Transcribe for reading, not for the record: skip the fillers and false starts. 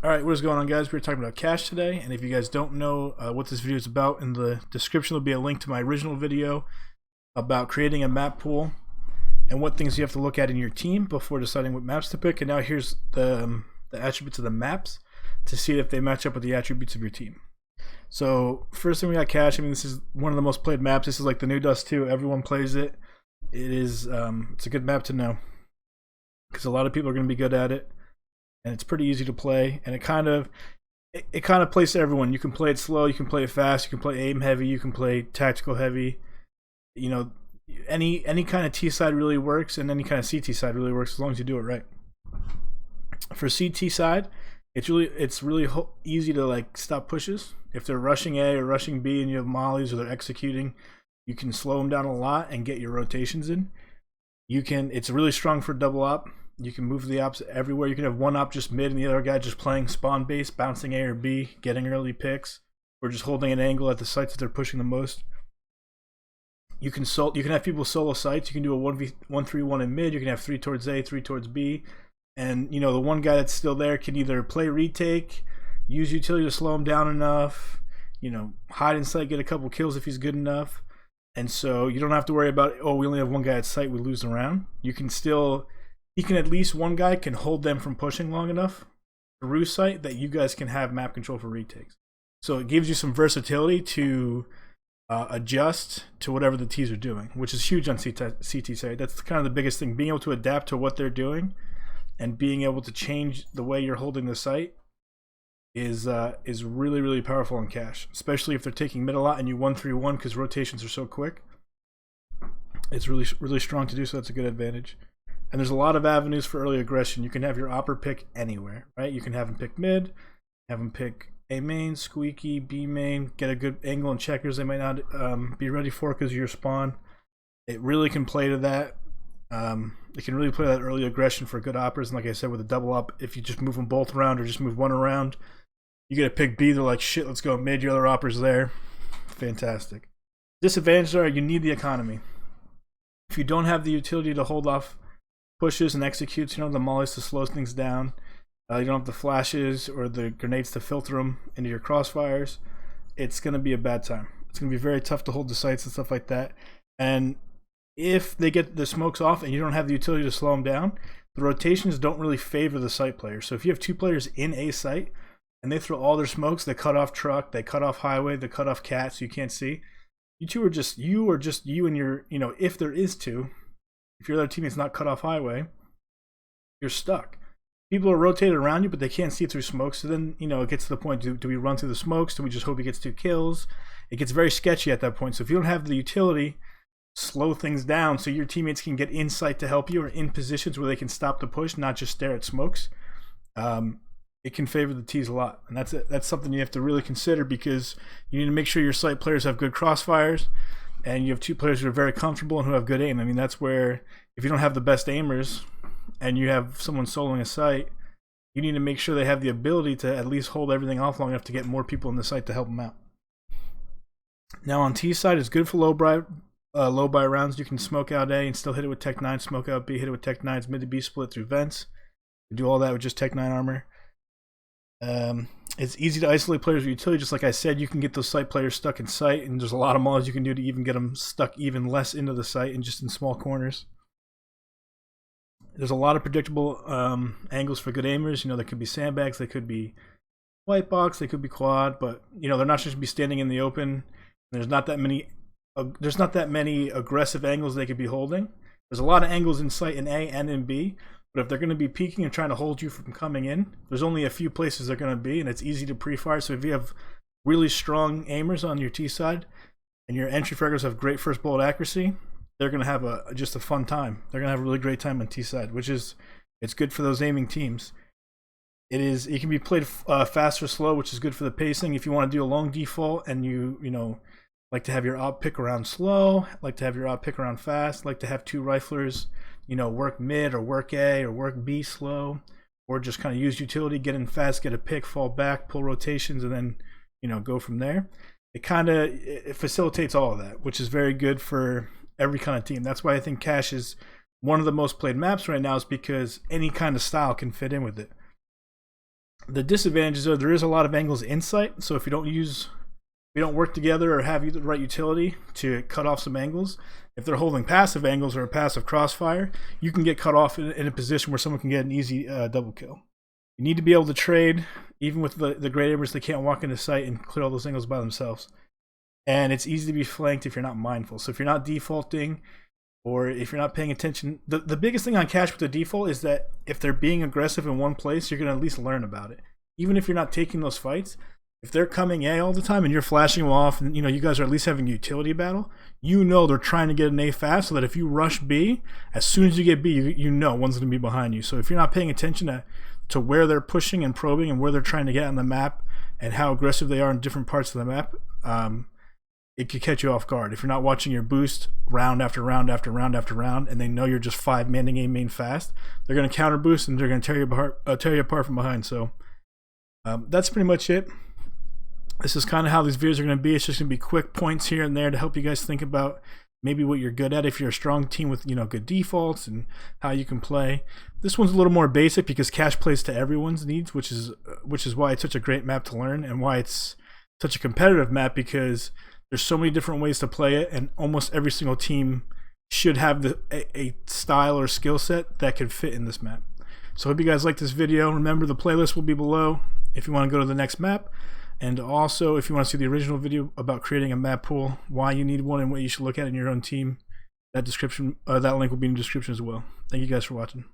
Alright, what is going on, guys? We're talking about cache today, and if you guys don't know what this video is about, in the description will be a link to my original video about creating a map pool and what things you have to look at in your team before deciding what maps to pick. And now here's the attributes of the maps to see if they match up with the attributes of your team. So first thing, we got cache. I mean, this is one of the most played maps. This is like the new Dust 2. Everyone plays it. It is it's a good map to know because a lot of people are going to be good at it. And it's pretty easy to play, and it kind of plays to everyone. You can play it slow, you can play it fast, you can play aim heavy, you can play tactical heavy. You know, any kind of T side really works, and any kind of CT side really works as long as you do it right. For CT side, it's really easy to like stop pushes. If they're rushing A or rushing B, and you have mollies or they're executing, you can slow them down a lot and get your rotations in. It's really strong for double op. You can move the ops everywhere. You can have one op just mid and the other guy just playing spawn base, bouncing A or B, getting early picks, or just holding an angle at the sites that they're pushing the most. You can have people solo sites. You can do a 1v1-3-1 in mid. You can have 3 towards A, 3 towards B. And you know, the one guy that's still there can either play retake, use utility to slow him down enough, you know, hide in sight, get a couple kills if he's good enough. And so you don't have to worry about, oh, we only have one guy at sight, we lose the round. You can still, at least one guy can hold them from pushing long enough through sight that you guys can have map control for retakes. So it gives you some versatility to adjust to whatever the T's are doing, which is huge on CT side. That's kind of the biggest thing, being able to adapt to what they're doing and being able to change the way you're holding the site is really, really powerful on cache, especially if they're taking mid a lot and you 1-3-1 because rotations are so quick. It's really, really strong to do, so that's a good advantage. And there's a lot of avenues for early aggression. You can have your opper pick anywhere, right? You can have him pick mid, have him pick A main, squeaky, B main, get a good angle and checkers they might not be ready for because of your spawn. It really can play to that. It can really play that early aggression for good operas. And like I said, with a double up, if you just move them both around or just move one around, you get a pick B, they're like, shit, let's go mid, your other opper's there. Fantastic. Disadvantages are you need the economy. If you don't have the utility to hold off pushes and executes, you don't have the mollies to slow things down, you don't have the flashes or the grenades to filter them into your crossfires, it's going to be a bad time. It's going to be very tough to hold the sites and stuff like that. And if they get the smokes off and you don't have the utility to slow them down, the rotations don't really favor the site player. So if you have 2 players in a site and they throw all their smokes, they cut off truck, they cut off highway, they cut off cat so you can't see, you are just you and your, you know, if there is 2, if your other teammate's not cut off highway, you're stuck. People are rotated around you, but they can't see through smoke. So then, you know, it gets to the point, do we run through the smokes? Do we just hope he gets 2 kills? It gets very sketchy at that point. So if you don't have the utility, slow things down so your teammates can get insight to help you or in positions where they can stop the push, not just stare at smokes. It can favor the T's a lot. And that's something you have to really consider because you need to make sure your site players have good crossfires. And you have 2 players who are very comfortable and who have good aim. I mean, that's where if you don't have the best aimers and you have someone soloing a site, you need to make sure they have the ability to at least hold everything off long enough to get more people in the site to help them out. Now on T side, it's good for low buy rounds. You can smoke out A and still hit it with Tech 9, smoke out B, hit it with Tech 9's mid to B split through vents. You do all that with just Tech 9 armor. It's easy to isolate players with utility. Just like I said, you can get those site players stuck in sight, and there's a lot of mollies you can do to even get them stuck even less into the site and just in small corners. There's a lot of predictable angles for good aimers. You know, there could be sandbags, they could be white box, they could be quad, but you know, they're not just going to be standing in the open. There's not that many aggressive angles they could be holding. There's a lot of angles in sight in A and in B. But if they're going to be peeking and trying to hold you from coming in, there's only a few places they're going to be, and it's easy to pre-fire. So if you have really strong aimers on your T side, and your entry fraggers have great first bullet accuracy, they're going to have just a fun time. They're going to have a really great time on T side, it's good for those aiming teams. It can be played fast or slow, which is good for the pacing. If you want to do a long default and you know like to have your op pick around slow, like to have your op pick around fast, like to have 2 riflers, you know, work mid or work A or work B slow, or just kind of use utility, get in fast, get a pick, fall back, pull rotations, and then, you know, go from there. It facilitates all of that, which is very good for every kind of team. That's why I think cache is one of the most played maps right now, is because any kind of style can fit in with it. The disadvantages are there is a lot of angles insight, so if you don't work together or have the right utility to cut off some angles, if they're holding passive angles or a passive crossfire, you can get cut off in a position where someone can get an easy double kill. You need to be able to trade. Even with the great aimers, they can't walk into sight and clear all those angles by themselves. And it's easy to be flanked if you're not mindful. So if you're not defaulting, or if you're not paying attention, the biggest thing on cash with the default is that if they're being aggressive in one place, you're going to at least learn about it. Even if you're not taking those fights, if they're coming A all the time and you're flashing them off, and you guys are at least having a utility battle, they're trying to get an A fast, so that if you rush B, as soon as you get B, you know one's going to be behind you. So if you're not paying attention to where they're pushing and probing and where they're trying to get on the map and how aggressive they are in different parts of the map, it could catch you off guard. If you're not watching your boost round after round after round after round, and they know you're just 5-manning A main fast, they're going to counter boost and they're going to tear you apart from behind. So that's pretty much it. This is kind of how these videos are going to be. It's just going to be quick points here and there to help you guys think about maybe what you're good at if you're a strong team with good defaults and how you can play. This one's a little more basic because cash plays to everyone's needs, which is why it's such a great map to learn, and why it's such a competitive map, because there's so many different ways to play it, and almost every single team should have a style or skill set that can fit in this map. So I hope you guys like this video. Remember, the playlist will be below if you want to go to the next map. And also, if you want to see the original video about creating a map pool, why you need one and what you should look at in your own team, that link will be in the description as well. Thank you guys for watching.